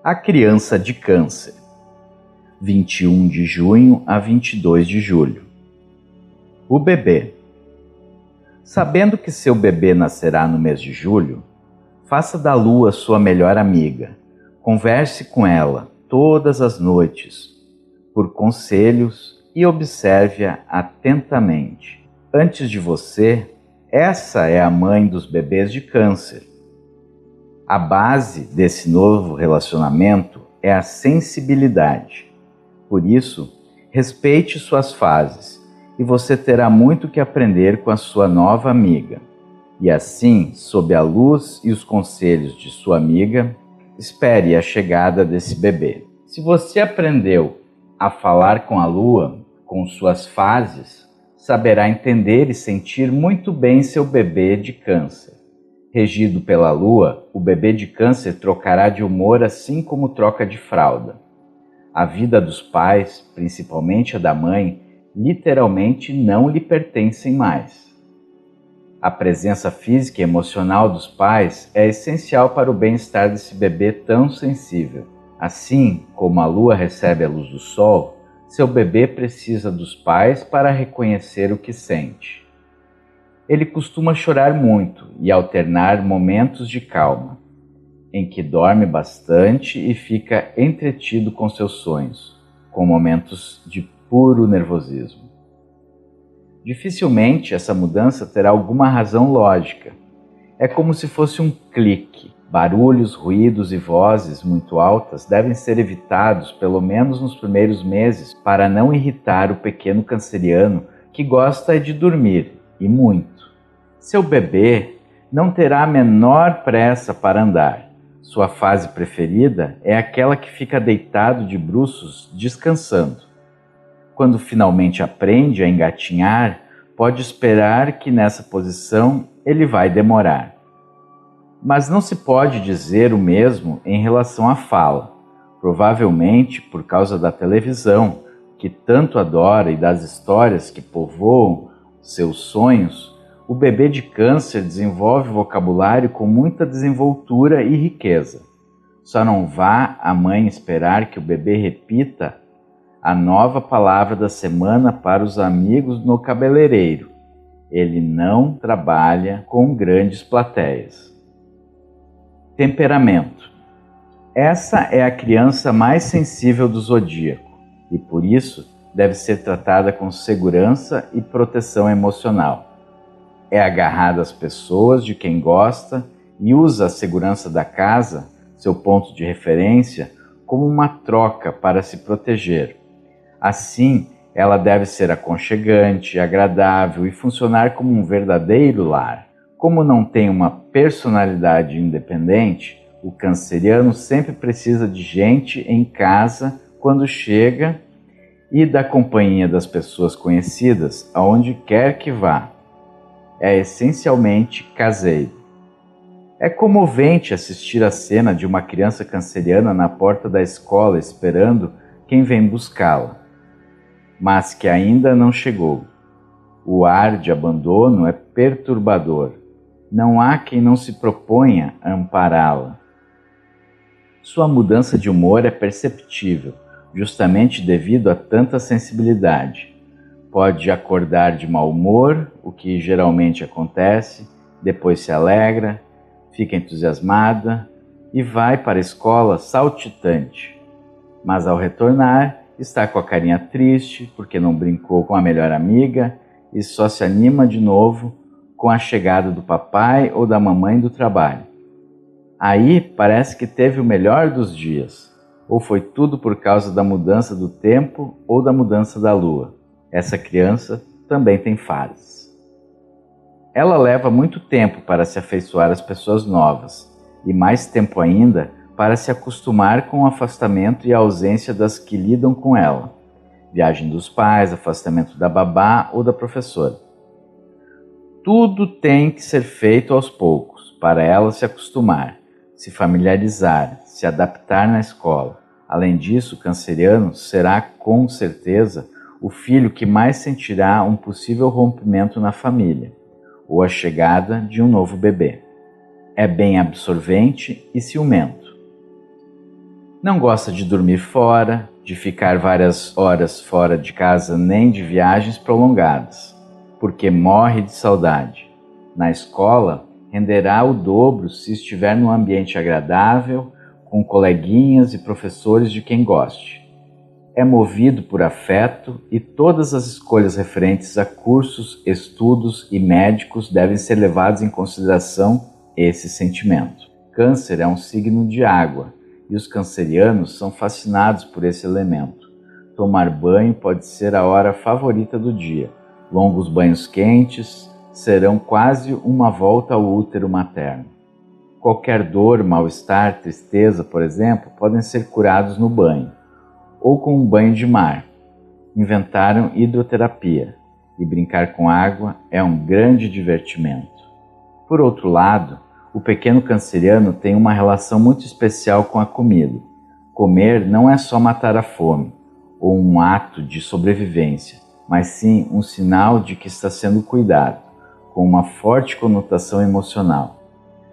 A criança de Câncer, 21 de junho a 22 de julho. O bebê. Sabendo que seu bebê nascerá no mês de julho, faça da lua sua melhor amiga. Converse com ela todas as noites, por conselhos, e observe-a atentamente. Antes de você, essa é a mãe dos bebês de Câncer. A base desse novo relacionamento é a sensibilidade. Por isso, respeite suas fases e você terá muito que aprender com a sua nova amiga. E assim, sob a luz e os conselhos de sua amiga, espere a chegada desse bebê. Se você aprendeu a falar com a lua, com suas fases, saberá entender e sentir muito bem seu bebê de Câncer. Regido pela lua, o bebê de Câncer trocará de humor assim como troca de fralda. A vida dos pais, principalmente a da mãe, literalmente não lhe pertencem mais. A presença física e emocional dos pais é essencial para o bem-estar desse bebê tão sensível. Assim como a lua recebe a luz do sol, seu bebê precisa dos pais para reconhecer o que sente. Ele costuma chorar muito e alternar momentos de calma, em que dorme bastante e fica entretido com seus sonhos, com momentos de puro nervosismo. Dificilmente essa mudança terá alguma razão lógica. É como se fosse um clique. Barulhos, ruídos e vozes muito altas devem ser evitados pelo menos nos primeiros meses para não irritar o pequeno canceriano que gosta de dormir, e muito. Seu bebê não terá a menor pressa para andar. Sua fase preferida é aquela que fica deitado de bruços descansando. Quando finalmente aprende a engatinhar, pode esperar que nessa posição ele vai demorar. Mas não se pode dizer o mesmo em relação à fala. Provavelmente por causa da televisão, que tanto adora, e das histórias que povoam seus sonhos, o bebê de Câncer desenvolve vocabulário com muita desenvoltura e riqueza. Só não vá a mãe esperar que o bebê repita a nova palavra da semana para os amigos no cabeleireiro. Ele não trabalha com grandes plateias. Temperamento. Essa é a criança mais sensível do zodíaco e, por isso, deve ser tratada com segurança e proteção emocional. É agarrada às pessoas de quem gosta e usa a segurança da casa, seu ponto de referência, como uma troca para se proteger. Assim, ela deve ser aconchegante, agradável e funcionar como um verdadeiro lar. Como não tem uma personalidade independente, o canceriano sempre precisa de gente em casa quando chega e da companhia das pessoas conhecidas aonde quer que vá. É essencialmente caseiro. É comovente assistir a cena de uma criança canceriana na porta da escola esperando quem vem buscá-la, mas que ainda não chegou. O ar de abandono é perturbador. Não há quem não se proponha a ampará-la. Sua mudança de humor é perceptível, justamente devido a tanta sensibilidade. Pode acordar de mau humor, o que geralmente acontece, depois se alegra, fica entusiasmada e vai para a escola saltitante. Mas ao retornar, está com a carinha triste porque não brincou com a melhor amiga e só se anima de novo com a chegada do papai ou da mamãe do trabalho. Aí parece que teve o melhor dos dias, ou foi tudo por causa da mudança do tempo ou da mudança da lua. Essa criança também tem fases. Ela leva muito tempo para se afeiçoar às pessoas novas e mais tempo ainda para se acostumar com o afastamento e a ausência das que lidam com ela. Viagem dos pais, afastamento da babá ou da professora. Tudo tem que ser feito aos poucos, para ela se acostumar, se familiarizar, se adaptar na escola. Além disso, o canceriano será, com certeza, o filho que mais sentirá um possível rompimento na família, ou a chegada de um novo bebê. É bem absorvente e ciumento. Não gosta de dormir fora, de ficar várias horas fora de casa, nem de viagens prolongadas, porque morre de saudade. Na escola, renderá o dobro se estiver num ambiente agradável, com coleguinhas e professores de quem goste. É movido por afeto e todas as escolhas referentes a cursos, estudos e médicos devem ser levados em consideração esse sentimento. Câncer é um signo de água e os cancerianos são fascinados por esse elemento. Tomar banho pode ser a hora favorita do dia. Longos banhos quentes serão quase uma volta ao útero materno. Qualquer dor, mal-estar, tristeza, por exemplo, podem ser curados no banho ou com um banho de mar. Inventaram hidroterapia e brincar com água é um grande divertimento. Por outro lado, o pequeno canceriano tem uma relação muito especial com a comida. Comer não é só matar a fome ou um ato de sobrevivência, mas sim um sinal de que está sendo cuidado, com uma forte conotação emocional.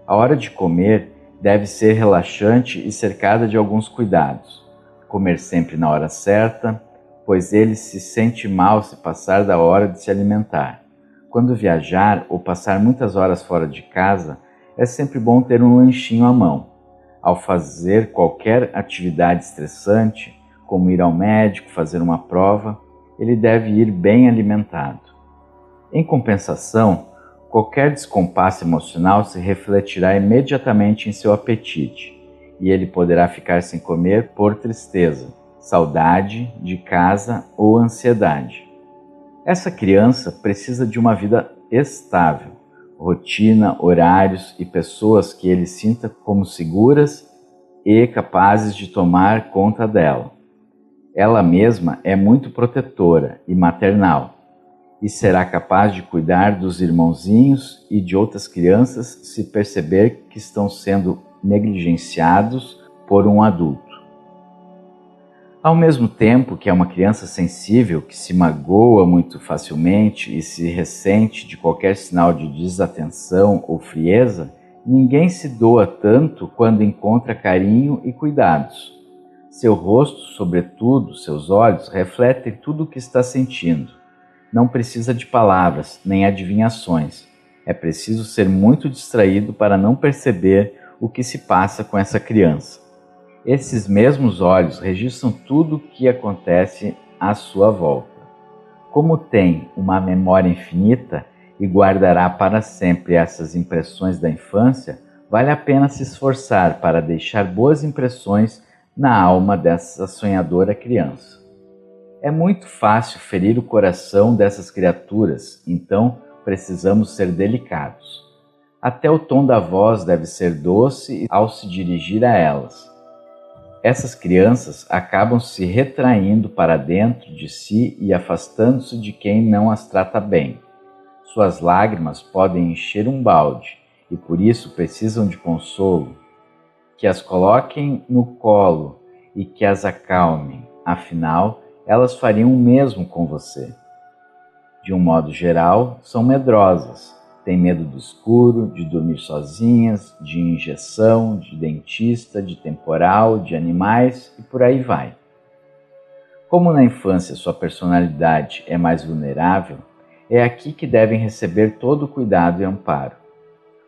A hora de comer deve ser relaxante e cercada de alguns cuidados. Comer sempre na hora certa, pois ele se sente mal se passar da hora de se alimentar. Quando viajar ou passar muitas horas fora de casa, é sempre bom ter um lanchinho à mão. Ao fazer qualquer atividade estressante, como ir ao médico, fazer uma prova, ele deve ir bem alimentado. Em compensação, qualquer descompasso emocional se refletirá imediatamente em seu apetite, e ele poderá ficar sem comer por tristeza, saudade de casa ou ansiedade. Essa criança precisa de uma vida estável, rotina, horários e pessoas que ele sinta como seguras e capazes de tomar conta dela. Ela mesma é muito protetora e maternal, e será capaz de cuidar dos irmãozinhos e de outras crianças se perceber que estão sendo negligenciados por um adulto. Ao mesmo tempo que é uma criança sensível que se magoa muito facilmente e se ressente de qualquer sinal de desatenção ou frieza, ninguém se doa tanto quando encontra carinho e cuidados. Seu rosto, sobretudo seus olhos, refletem tudo o que está sentindo. Não precisa de palavras nem adivinhações. É preciso ser muito distraído para não perceber o que se passa com essa criança. Esses mesmos olhos registram tudo o que acontece à sua volta. Como tem uma memória infinita e guardará para sempre essas impressões da infância, vale a pena se esforçar para deixar boas impressões na alma dessa sonhadora criança. É muito fácil ferir o coração dessas criaturas, então precisamos ser delicados. Até o tom da voz deve ser doce ao se dirigir a elas. Essas crianças acabam se retraindo para dentro de si e afastando-se de quem não as trata bem. Suas lágrimas podem encher um balde e por isso precisam de consolo. Que as coloquem no colo e que as acalmem, afinal, elas fariam o mesmo com você. De um modo geral, são medrosas. Têm medo do escuro, de dormir sozinhas, de injeção, de dentista, de temporal, de animais e por aí vai. Como na infância sua personalidade é mais vulnerável, é aqui que devem receber todo o cuidado e amparo.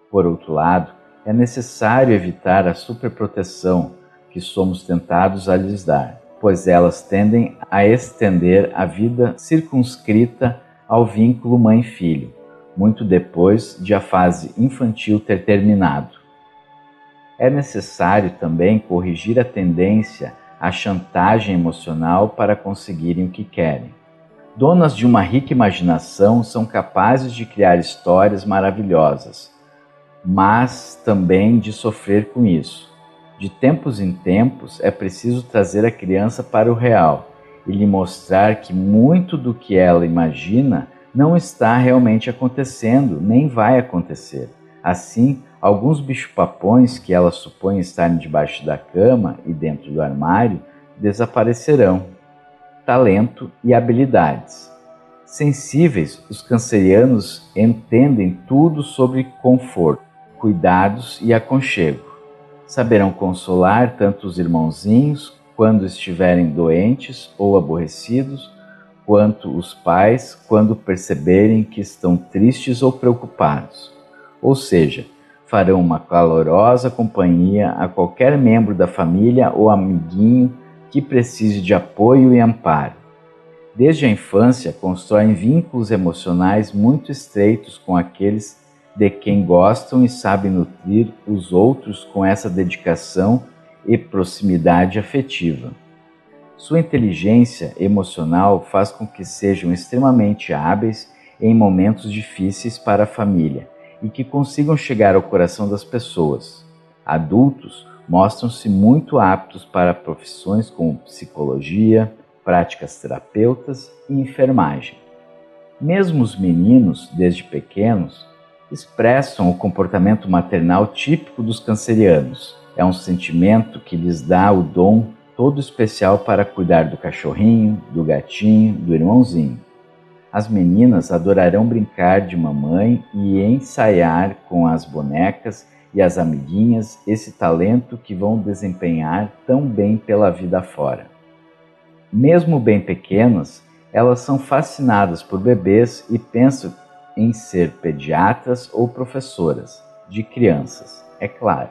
Por outro lado, é necessário evitar a superproteção que somos tentados a lhes dar, pois elas tendem a estender a vida circunscrita ao vínculo mãe-filho, muito depois de a fase infantil ter terminado. É necessário também corrigir a tendência à chantagem emocional para conseguirem o que querem. Donas de uma rica imaginação são capazes de criar histórias maravilhosas, mas também de sofrer com isso. De tempos em tempos é preciso trazer a criança para o real e lhe mostrar que muito do que ela imagina não está realmente acontecendo, nem vai acontecer. Assim, alguns bicho-papões que ela supõe estarem debaixo da cama e dentro do armário desaparecerão. Talento e habilidades. Sensíveis, os cancerianos entendem tudo sobre conforto, cuidados e aconchego. Saberão consolar tanto os irmãozinhos quando estiverem doentes ou aborrecidos, quanto os pais quando perceberem que estão tristes ou preocupados. Ou seja, farão uma calorosa companhia a qualquer membro da família ou amiguinho que precise de apoio e amparo. Desde a infância, constroem vínculos emocionais muito estreitos com aqueles de quem gostam e sabem nutrir os outros com essa dedicação e proximidade afetiva. Sua inteligência emocional faz com que sejam extremamente hábeis em momentos difíceis para a família e que consigam chegar ao coração das pessoas. Adultos mostram-se muito aptos para profissões como psicologia, práticas terapeutas e enfermagem. Mesmo os meninos, desde pequenos, expressam o comportamento maternal típico dos cancerianos. É um sentimento que lhes dá o dom todo especial para cuidar do cachorrinho, do gatinho, do irmãozinho. As meninas adorarão brincar de mamãe e ensaiar com as bonecas e as amiguinhas esse talento que vão desempenhar tão bem pela vida fora. Mesmo bem pequenas, elas são fascinadas por bebês e pensam em ser pediatras ou professoras de crianças, é claro.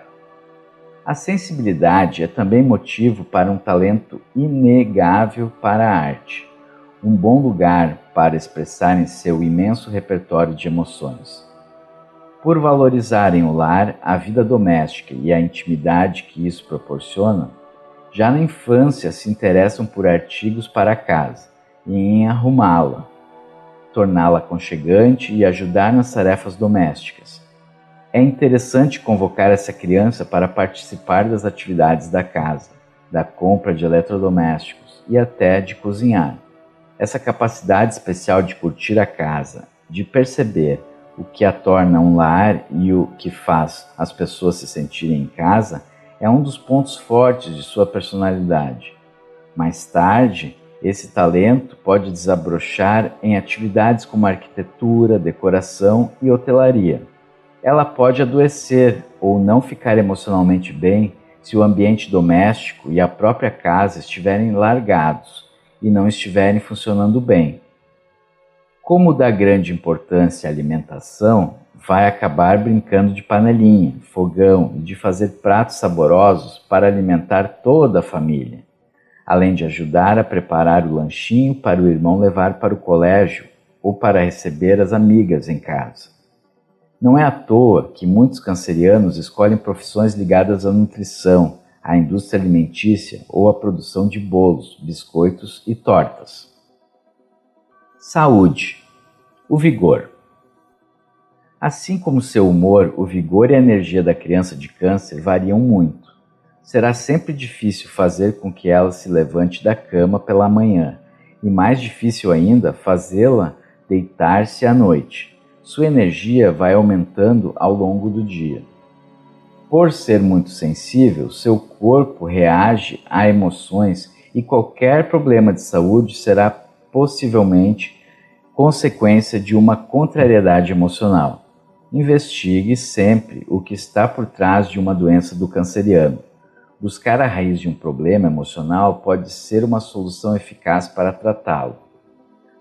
A sensibilidade é também motivo para um talento inegável para a arte, um bom lugar para expressarem seu imenso repertório de emoções. Por valorizarem o lar, a vida doméstica e a intimidade que isso proporciona, já na infância se interessam por artigos para a casa e em arrumá-la, torná-la aconchegante e ajudar nas tarefas domésticas. É interessante convocar essa criança para participar das atividades da casa, da compra de eletrodomésticos e até de cozinhar. Essa capacidade especial de curtir a casa, de perceber o que a torna um lar e o que faz as pessoas se sentirem em casa, é um dos pontos fortes de sua personalidade. Mais tarde, esse talento pode desabrochar em atividades como arquitetura, decoração e hotelaria. Ela pode adoecer ou não ficar emocionalmente bem se o ambiente doméstico e a própria casa estiverem largados e não estiverem funcionando bem. Como dá grande importância à alimentação, vai acabar brincando de panelinha, fogão e de fazer pratos saborosos para alimentar toda a família, além de ajudar a preparar o lanchinho para o irmão levar para o colégio ou para receber as amigas em casa. Não é à toa que muitos cancerianos escolhem profissões ligadas à nutrição, à indústria alimentícia ou à produção de bolos, biscoitos e tortas. Saúde. O vigor. Assim como seu humor, o vigor e a energia da criança de câncer variam muito. Será sempre difícil fazer com que ela se levante da cama pela manhã e mais difícil ainda fazê-la deitar-se à noite. Sua energia vai aumentando ao longo do dia. Por ser muito sensível, seu corpo reage a emoções e qualquer problema de saúde será possivelmente consequência de uma contrariedade emocional. Investigue sempre o que está por trás de uma doença do canceriano. Buscar a raiz de um problema emocional pode ser uma solução eficaz para tratá-lo.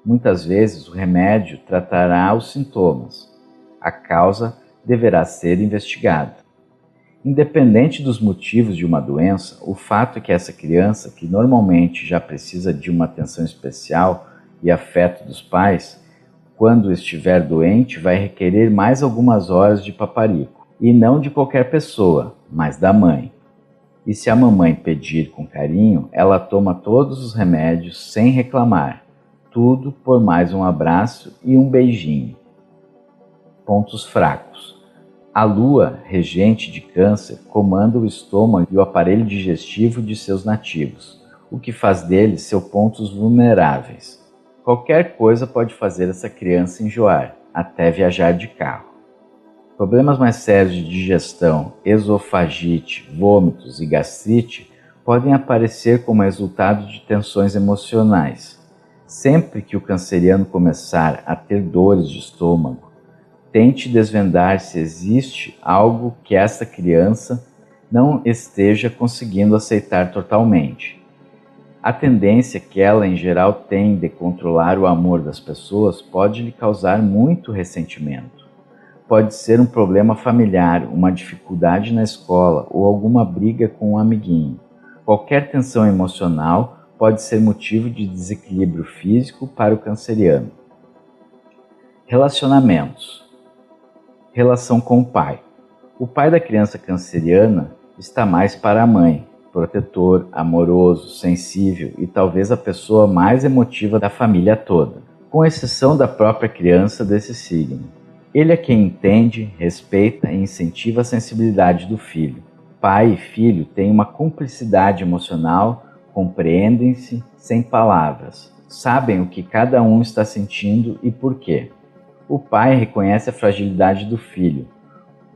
Muitas vezes o remédio tratará os sintomas. A causa deverá ser investigada. Independente dos motivos de uma doença, o fato é que essa criança, que normalmente já precisa de uma atenção especial e afeto dos pais, quando estiver doente, vai requerer mais algumas horas de paparico. E não de qualquer pessoa, mas da mãe. E se a mamãe pedir com carinho, ela toma todos os remédios sem reclamar. Tudo por mais um abraço e um beijinho. Pontos fracos. A lua, regente de câncer, comanda o estômago e o aparelho digestivo de seus nativos, o que faz deles seus pontos vulneráveis. Qualquer coisa pode fazer essa criança enjoar, até viajar de carro. Problemas mais sérios de digestão, esofagite, vômitos e gastrite podem aparecer como resultado de tensões emocionais. Sempre que o canceriano começar a ter dores de estômago, tente desvendar se existe algo que essa criança não esteja conseguindo aceitar totalmente. A tendência que ela, em geral, tem de controlar o amor das pessoas pode lhe causar muito ressentimento. Pode ser um problema familiar, uma dificuldade na escola ou alguma briga com um amiguinho. Qualquer tensão emocional pode ser motivo de desequilíbrio físico para o canceriano. Relacionamentos. Relação com o pai. O pai da criança canceriana está mais para a mãe, protetor, amoroso, sensível e talvez a pessoa mais emotiva da família toda, com exceção da própria criança desse signo. Ele é quem entende, respeita e incentiva a sensibilidade do filho. Pai e filho têm uma cumplicidade emocional, compreendem-se sem palavras, sabem o que cada um está sentindo e por quê. O pai reconhece a fragilidade do filho,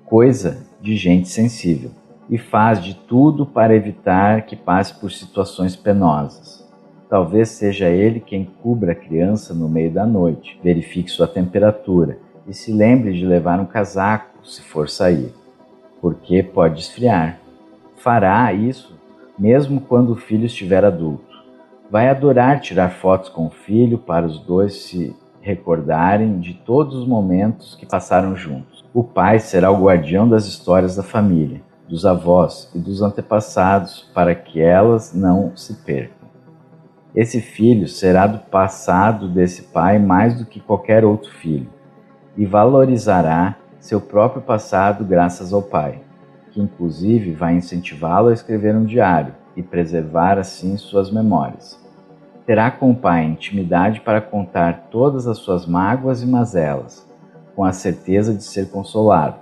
coisa de gente sensível, e faz de tudo para evitar que passe por situações penosas. Talvez seja ele quem cubra a criança no meio da noite, verifique sua temperatura e se lembre de levar um casaco se for sair, porque pode esfriar. Fará isso mesmo quando o filho estiver adulto. Vai adorar tirar fotos com o filho para os dois se recordarem de todos os momentos que passaram juntos. O pai será o guardião das histórias da família, dos avós e dos antepassados para que elas não se percam. Esse filho será do passado desse pai mais do que qualquer outro filho e valorizará seu próprio passado graças ao pai, que inclusive vai incentivá-lo a escrever um diário e preservar assim suas memórias. Terá com o pai intimidade para contar todas as suas mágoas e mazelas, com a certeza de ser consolado.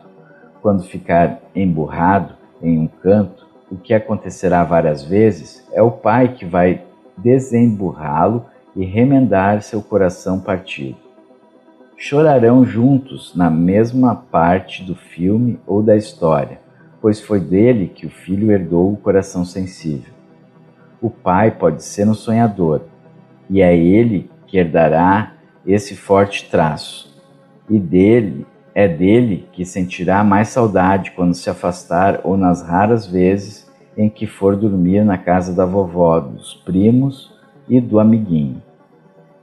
Quando ficar emburrado em um canto, o que acontecerá várias vezes, é o pai que vai desemburrá-lo e remendar seu coração partido. Chorarão juntos na mesma parte do filme ou da história, pois foi dele que o filho herdou o coração sensível. O pai pode ser um sonhador, e é ele que herdará esse forte traço, e é dele que sentirá mais saudade quando se afastar ou nas raras vezes em que for dormir na casa da vovó, dos primos e do amiguinho.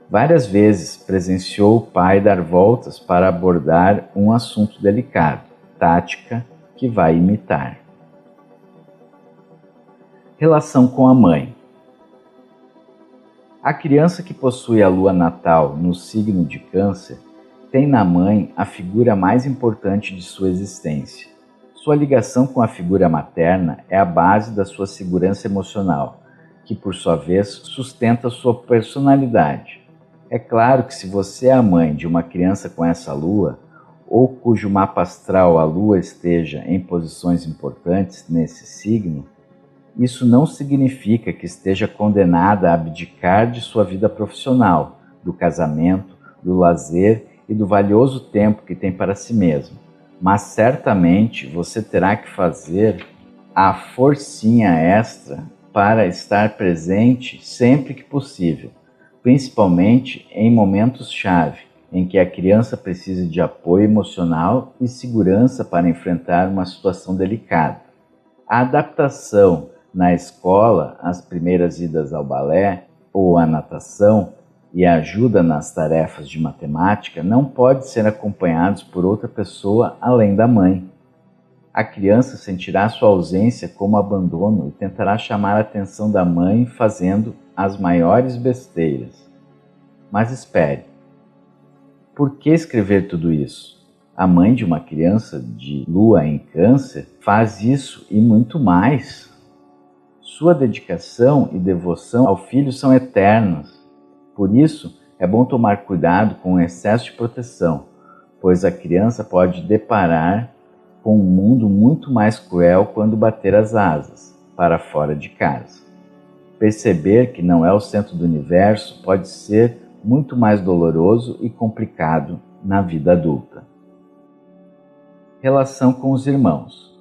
Várias vezes presenciou o pai dar voltas para abordar um assunto delicado, tática que vai imitar. Relação com a mãe. A criança que possui a lua natal no signo de Câncer tem na mãe a figura mais importante de sua existência. Sua ligação com a figura materna é a base da sua segurança emocional, que por sua vez sustenta sua personalidade. É claro que se você é a mãe de uma criança com essa lua, ou cujo mapa astral a lua esteja em posições importantes nesse signo, isso não significa que esteja condenada a abdicar de sua vida profissional, do casamento, do lazer e do valioso tempo que tem para si mesma. Mas certamente você terá que fazer a forcinha extra para estar presente sempre que possível, principalmente em momentos-chave, em que a criança precisa de apoio emocional e segurança para enfrentar uma situação delicada. A adaptação na escola, as primeiras idas ao balé ou à natação e a ajuda nas tarefas de matemática não pode ser acompanhados por outra pessoa além da mãe. A criança sentirá sua ausência como abandono e tentará chamar a atenção da mãe fazendo as maiores besteiras. Mas espere. Por que escrever tudo isso? A mãe de uma criança de lua em Câncer faz isso e muito mais. Sua dedicação e devoção ao filho são eternas. Por isso, é bom tomar cuidado com o excesso de proteção, pois a criança pode deparar com um mundo muito mais cruel quando bater as asas para fora de casa. Perceber que não é o centro do universo pode ser muito mais doloroso e complicado na vida adulta. Relação com os irmãos.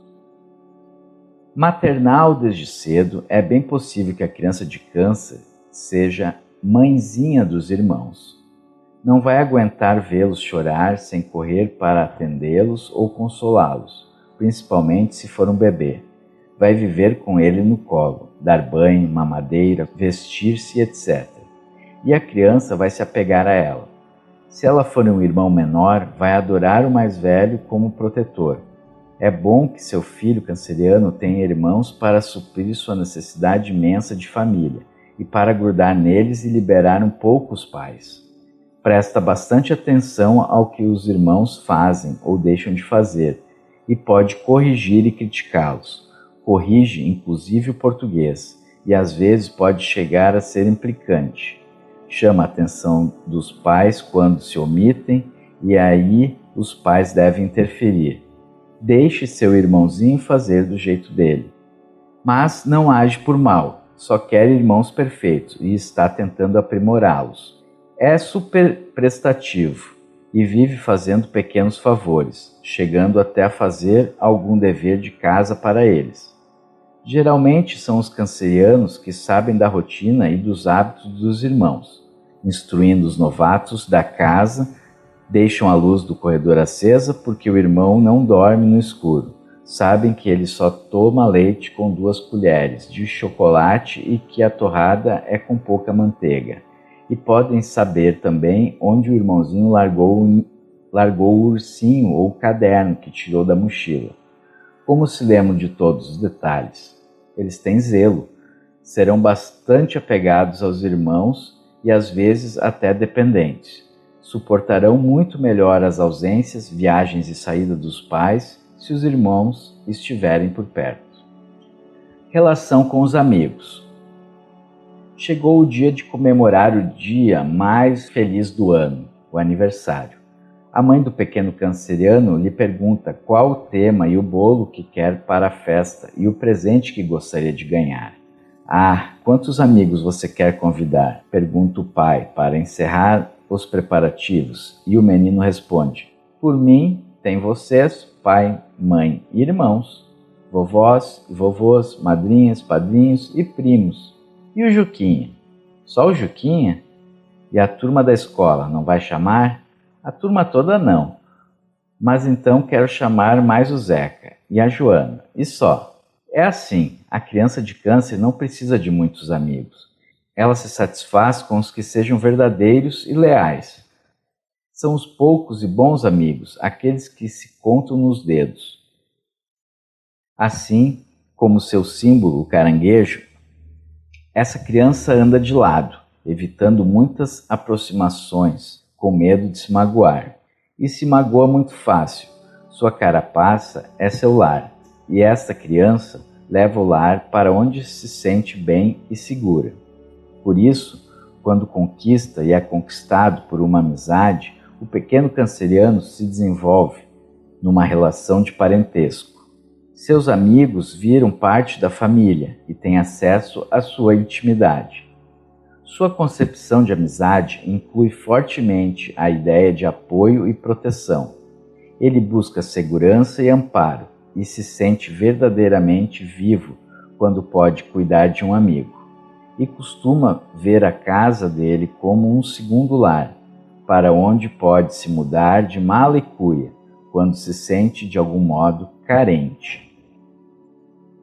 Maternal desde cedo, é bem possível que a criança de Câncer seja mãezinha dos irmãos. Não vai aguentar vê-los chorar sem correr para atendê-los ou consolá-los, principalmente se for um bebê. vai viver com ele no colo, dar banho, mamadeira, vestir-se, etc. E a criança vai se apegar a ela. Se ela for um irmão menor, vai adorar o mais velho como protetor. É bom que seu filho canceriano tenha irmãos para suprir sua necessidade imensa de família e para grudar neles e liberar um pouco os pais. Presta bastante atenção ao que os irmãos fazem ou deixam de fazer e pode corrigir e criticá-los. Corrige inclusive o português e às vezes pode chegar a ser implicante. Chama a atenção dos pais quando se omitem e aí os pais devem interferir. Deixe seu irmãozinho fazer do jeito dele. Mas não age por mal, só quer irmãos perfeitos e está tentando aprimorá-los. É super prestativo e vive fazendo pequenos favores, chegando até a fazer algum dever de casa para eles. Geralmente são os cancerianos que sabem da rotina e dos hábitos dos irmãos, instruindo os novatos da casa, deixam a luz do corredor acesa porque o irmão não dorme no escuro. Sabem que ele só toma leite com 2 colheres de chocolate e que a torrada é com pouca manteiga. E podem saber também onde o irmãozinho largou o ursinho ou o caderno que tirou da mochila. Como se lembram de todos os detalhes? Eles têm zelo, serão bastante apegados aos irmãos e às vezes até dependentes. Suportarão muito melhor as ausências, viagens e saída dos pais se os irmãos estiverem por perto. Relação com os amigos. Chegou o dia de comemorar o dia mais feliz do ano, o aniversário. A mãe do pequeno canceriano lhe pergunta qual o tema e o bolo que quer para a festa e o presente que gostaria de ganhar. Ah, quantos amigos você quer convidar? Pergunta o pai para encerrar os preparativos e o menino responde: por mim, tem vocês, pai, mãe e irmãos, vovós e vovôs, madrinhas, padrinhos e primos. E o Juquinha? Só o Juquinha? E a turma da escola não vai chamar? A turma toda não. Mas então quero chamar mais o Zeca e a Joana. E só. É assim, a criança de câncer não precisa de muitos amigos. Ela se satisfaz com os que sejam verdadeiros e leais. São os poucos e bons amigos, aqueles que se contam nos dedos. Assim como seu símbolo, o caranguejo, essa criança anda de lado, evitando muitas aproximações, com medo de se magoar. E se magoa muito fácil. Sua carapaça é seu lar, e esta criança leva o lar para onde se sente bem e segura. Por isso, quando conquista e é conquistado por uma amizade, o pequeno canceriano se desenvolve numa relação de parentesco. Seus amigos viram parte da família e têm acesso à sua intimidade. Sua concepção de amizade inclui fortemente a ideia de apoio e proteção. Ele busca segurança e amparo e se sente verdadeiramente vivo quando pode cuidar de um amigo. E costuma ver a casa dele como um segundo lar, para onde pode se mudar de mala e cuia, quando se sente de algum modo carente.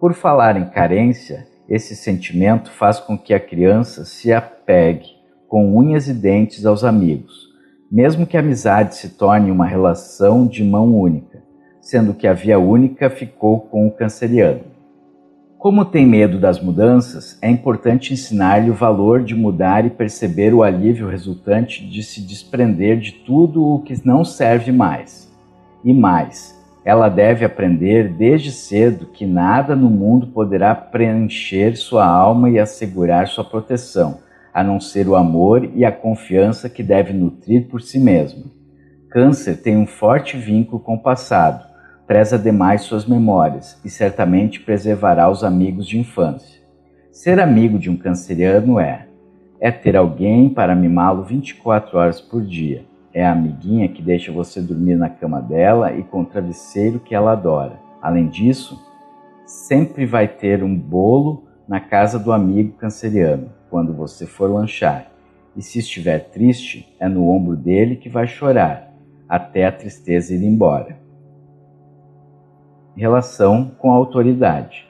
Por falar em carência, esse sentimento faz com que a criança se apegue com unhas e dentes aos amigos, mesmo que a amizade se torne uma relação de mão única, sendo que a via única ficou com o canceriano. Como tem medo das mudanças, é importante ensinar-lhe o valor de mudar e perceber o alívio resultante de se desprender de tudo o que não serve mais. E mais, ela deve aprender desde cedo que nada no mundo poderá preencher sua alma e assegurar sua proteção, a não ser o amor e a confiança que deve nutrir por si mesma. Câncer tem um forte vínculo com o passado, preza demais suas memórias e certamente preservará os amigos de infância. Ser amigo de um canceriano é ter alguém para mimá-lo 24 horas por dia. É a amiguinha que deixa você dormir na cama dela e com o travesseiro que ela adora. Além disso, sempre vai ter um bolo na casa do amigo canceriano, quando você for lanchar. E se estiver triste, é no ombro dele que vai chorar, até a tristeza ir embora. Relação com a autoridade.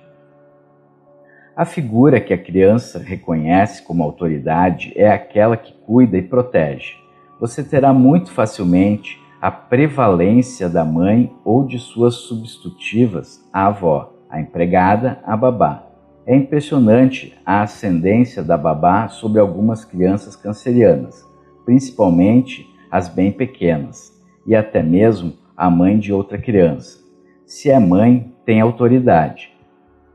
A figura que a criança reconhece como autoridade é aquela que cuida e protege. Você terá muito facilmente a prevalência da mãe ou de suas substitutivas, a avó, a empregada, a babá. É impressionante a ascendência da babá sobre algumas crianças cancerianas, principalmente as bem pequenas, e até mesmo a mãe de outra criança. Se é mãe, tem autoridade.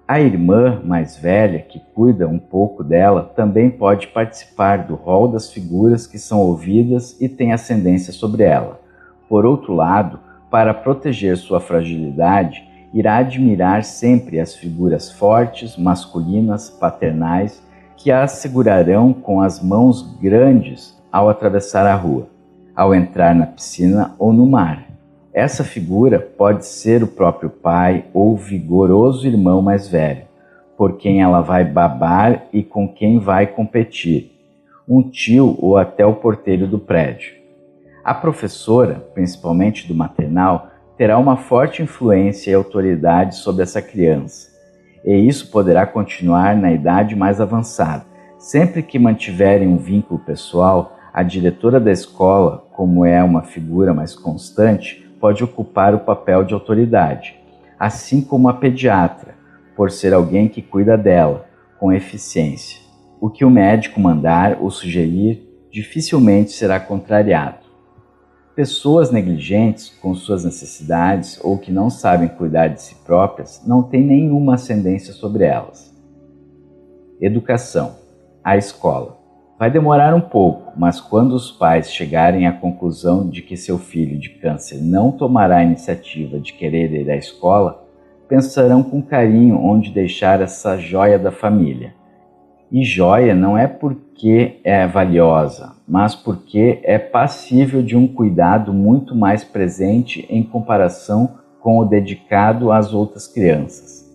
A irmã mais velha, que cuida um pouco dela, também pode participar do rol das figuras que são ouvidas e tem ascendência sobre ela. Por outro lado, para proteger sua fragilidade, irá admirar sempre as figuras fortes, masculinas, paternais, que a segurarão com as mãos grandes ao atravessar a rua, ao entrar na piscina ou no mar. Essa figura pode ser o próprio pai ou o vigoroso irmão mais velho, por quem ela vai babar e com quem vai competir, um tio ou até o porteiro do prédio. A professora, principalmente do maternal, terá uma forte influência e autoridade sobre essa criança, e isso poderá continuar na idade mais avançada. Sempre que mantiverem um vínculo pessoal, a diretora da escola, como é uma figura mais constante, pode ocupar o papel de autoridade, assim como a pediatra, por ser alguém que cuida dela, com eficiência. O que o médico mandar ou sugerir dificilmente será contrariado. Pessoas negligentes com suas necessidades ou que não sabem cuidar de si próprias não têm nenhuma ascendência sobre elas. Educação. A escola. Vai demorar um pouco, mas quando os pais chegarem à conclusão de que seu filho de câncer não tomará a iniciativa de querer ir à escola, pensarão com carinho onde deixar essa joia da família. E joia não é porque é valiosa, mas porque é passível de um cuidado muito mais presente em comparação com o dedicado às outras crianças.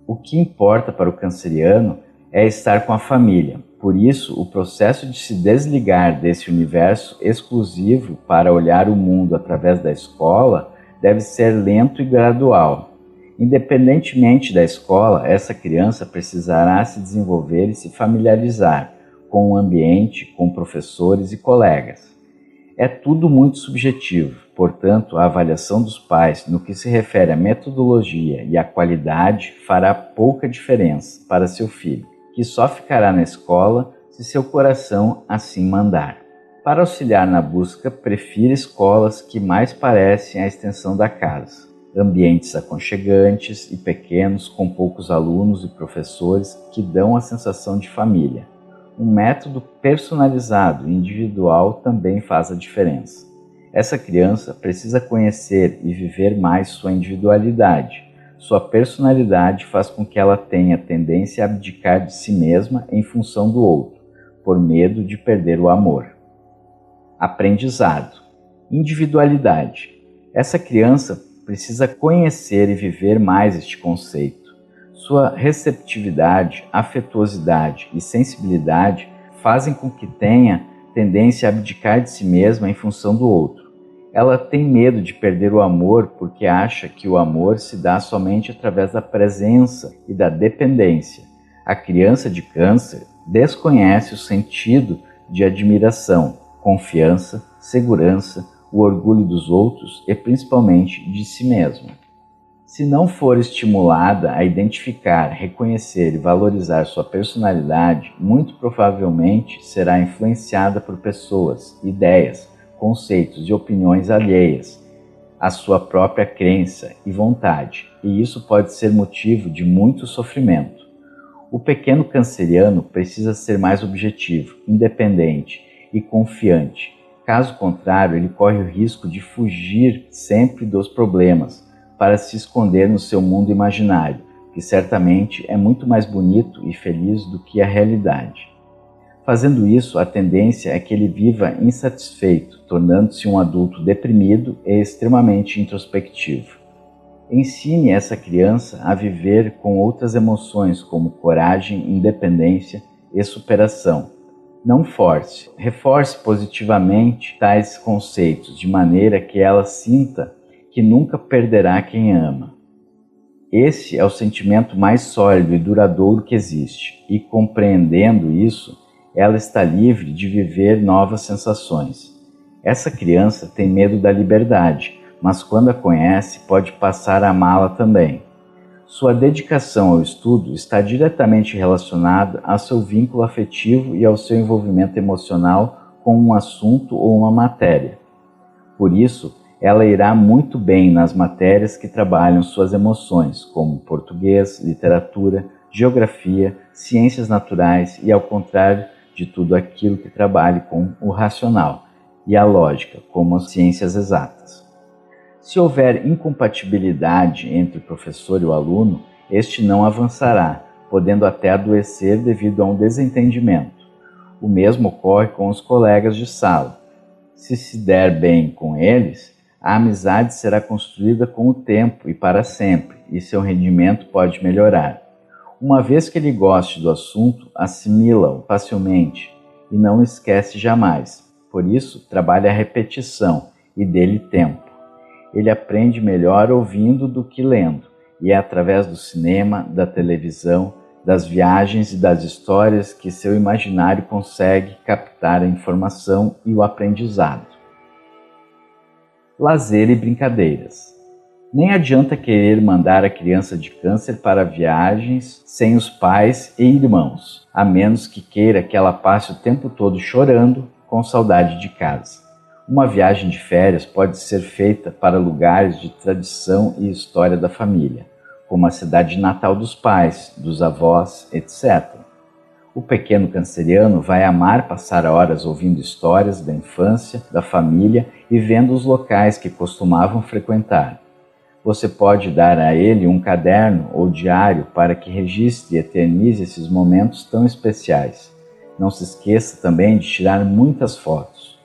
O que importa para o canceriano é estar com a família. Por isso, o processo de se desligar desse universo exclusivo para olhar o mundo através da escola deve ser lento e gradual. Independentemente da escola, essa criança precisará se desenvolver e se familiarizar com o ambiente, com professores e colegas. É tudo muito subjetivo, portanto, a avaliação dos pais no que se refere à metodologia e à qualidade fará pouca diferença para seu filho, que só ficará na escola se seu coração assim mandar. Para auxiliar na busca, prefira escolas que mais parecem a extensão da casa, ambientes aconchegantes e pequenos com poucos alunos e professores que dão a sensação de família. Um método personalizado e individual também faz a diferença. Essa criança precisa conhecer e viver mais sua individualidade. Sua personalidade faz com que ela tenha tendência a abdicar de si mesma em função do outro, por medo de perder o amor. Aprendizado. Individualidade. Essa criança precisa conhecer e viver mais este conceito. Sua receptividade, afetuosidade e sensibilidade fazem com que tenha tendência a abdicar de si mesma em função do outro. Ela tem medo de perder o amor porque acha que o amor se dá somente através da presença e da dependência. A criança de câncer desconhece o sentido de admiração, confiança, segurança, o orgulho dos outros e principalmente de si mesma. Se não for estimulada a identificar, reconhecer e valorizar sua personalidade, muito provavelmente será influenciada por pessoas, ideias, conceitos e opiniões alheias à sua própria crença e vontade, e isso pode ser motivo de muito sofrimento. O pequeno canceriano precisa ser mais objetivo, independente e confiante. Caso contrário, ele corre o risco de fugir sempre dos problemas para se esconder no seu mundo imaginário, que certamente é muito mais bonito e feliz do que a realidade. Fazendo isso, a tendência é que ele viva insatisfeito, tornando-se um adulto deprimido e extremamente introspectivo. Ensine essa criança a viver com outras emoções como coragem, independência e superação. Não force, reforce positivamente tais conceitos, de maneira que ela sinta que nunca perderá quem ama. Esse é o sentimento mais sólido e duradouro que existe, e compreendendo isso, ela está livre de viver novas sensações. Essa criança tem medo da liberdade, mas quando a conhece, pode passar a amá-la também. Sua dedicação ao estudo está diretamente relacionada ao seu vínculo afetivo e ao seu envolvimento emocional com um assunto ou uma matéria. Por isso, ela irá muito bem nas matérias que trabalham suas emoções, como português, literatura, geografia, ciências naturais e, ao contrário de tudo aquilo que trabalhe com o racional e a lógica, como as ciências exatas. Se houver incompatibilidade entre o professor e o aluno, este não avançará, podendo até adoecer devido a um desentendimento. O mesmo ocorre com os colegas de sala. Se der bem com eles, a amizade será construída com o tempo e para sempre, e seu rendimento pode melhorar. Uma vez que ele goste do assunto, assimila-o facilmente e não o esquece jamais. Por isso, trabalhe a repetição e dê-lhe tempo. Ele aprende melhor ouvindo do que lendo, e é através do cinema, da televisão, das viagens e das histórias que seu imaginário consegue captar a informação e o aprendizado. Lazer e brincadeiras. Nem adianta querer mandar a criança de câncer para viagens sem os pais e irmãos, a menos que queira que ela passe o tempo todo chorando com saudade de casa. Uma viagem de férias pode ser feita para lugares de tradição e história da família, como a cidade natal dos pais, dos avós, etc. O pequeno canceriano vai amar passar horas ouvindo histórias da infância, da família e vendo os locais que costumavam frequentar. Você pode dar a ele um caderno ou diário para que registre e eternize esses momentos tão especiais. Não se esqueça também de tirar muitas fotos.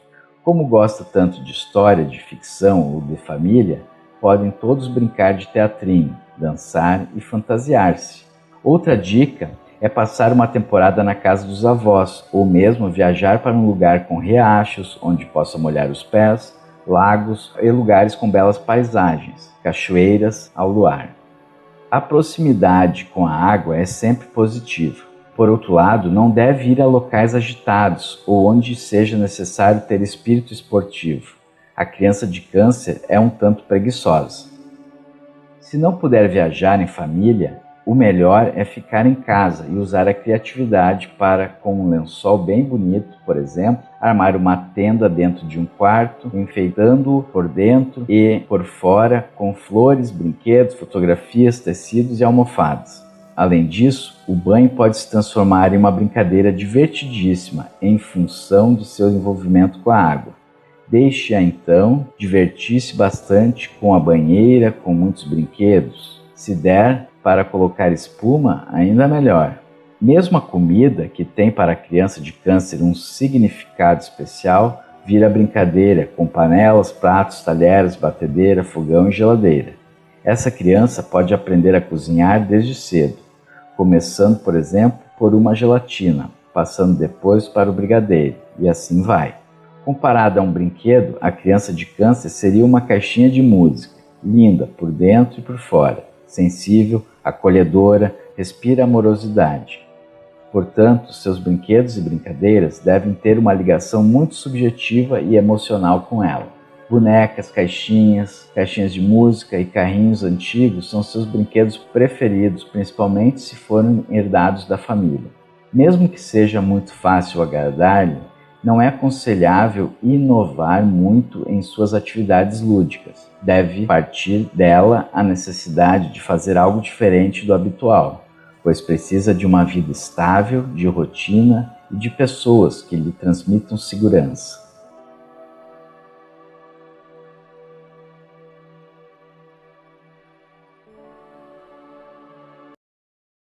Como gosta tanto de história, de ficção ou de família, podem todos brincar de teatrinho, dançar e fantasiar-se. Outra dica é passar uma temporada na casa dos avós, ou mesmo viajar para um lugar com riachos, onde possa molhar os pés, lagos e lugares com belas paisagens, cachoeiras ao luar. A proximidade com a água é sempre positiva. Por outro lado, não deve ir a locais agitados ou onde seja necessário ter espírito esportivo. A criança de câncer é um tanto preguiçosa. Se não puder viajar em família, o melhor é ficar em casa e usar a criatividade para, com um lençol bem bonito, por exemplo, armar uma tenda dentro de um quarto, enfeitando-o por dentro e por fora com flores, brinquedos, fotografias, tecidos e almofadas. Além disso, o banho pode se transformar em uma brincadeira divertidíssima em função de seu envolvimento com a água. Deixe-a então divertir-se bastante com a banheira, com muitos brinquedos. Se der para colocar espuma, ainda melhor. Mesmo a comida, que tem para a criança de câncer um significado especial, vira brincadeira com panelas, pratos, talheres, batedeira, fogão e geladeira. Essa criança pode aprender a cozinhar desde cedo, começando, por exemplo, por uma gelatina, passando depois para o brigadeiro, e assim vai. Comparada a um brinquedo, a criança de câncer seria uma caixinha de música, linda por dentro e por fora, sensível, acolhedora, respira amorosidade. Portanto, seus brinquedos e brincadeiras devem ter uma ligação muito subjetiva e emocional com ela. Bonecas, caixinhas de música e carrinhos antigos são seus brinquedos preferidos, principalmente se forem herdados da família. Mesmo que seja muito fácil agradar-lhe, não é aconselhável inovar muito em suas atividades lúdicas. Deve partir dela a necessidade de fazer algo diferente do habitual, pois precisa de uma vida estável, de rotina e de pessoas que lhe transmitam segurança.